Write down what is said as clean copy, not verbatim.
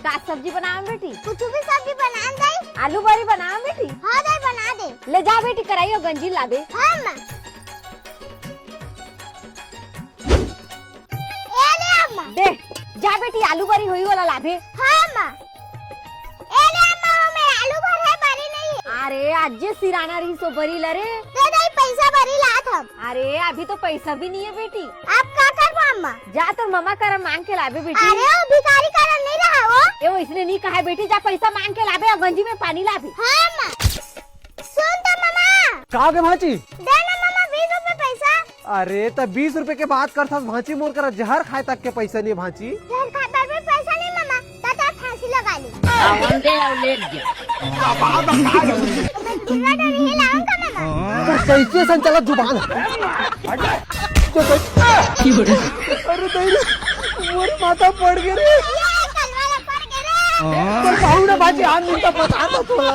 का सब्जी बनाओ बेटी? कुछ भी सब्जी बना दे। आलू बड़ी बनाओ बेटी? हाँ दे बना दे। ले जा बेटी कराई और गंजी लाबे। हाँ माँ। ए ले अम्मा। दे जा बेटी आलू बड़ी हुई वाला लाबे। हाँ माँ। ए ले अम्मा मैं आलू भर है बरी नहीं। अरे आज जे सिराना रही सो बरी लरे। दे दे पैसा बरी लात हम। अरे अभी तो पैसा भी नहीं है बेटी। आप क्या कर अम्मा? जा तो मम्मा कर मांग के लाबे बेटी। अरे वो भिखारी का नहीं रहा वो। वो इसने नहीं कहा है बेटी, जा पैसा मांग के लाबे और गंजी में पानी लाबे। हाँ माँ। सुन तो मामा। कहा के भांची? दे ना मामा 20 रुपए पैसा। अरे तब 20 रुपए के बात करता भांची, मोर कर जहर खाए तक के पैसा नहीं भांची। जहर खाता में पैसा नहीं मामा, ताता फांसी लगा ली। मैं डरी हिलाऊंगा मामा। कैसे संचालक जुबान अरे तेरी मोर माथा पड़ गया रे। ये कल वाला पड़ गया रे। तो ना भांची, आम मिलता पता था थोड़ा।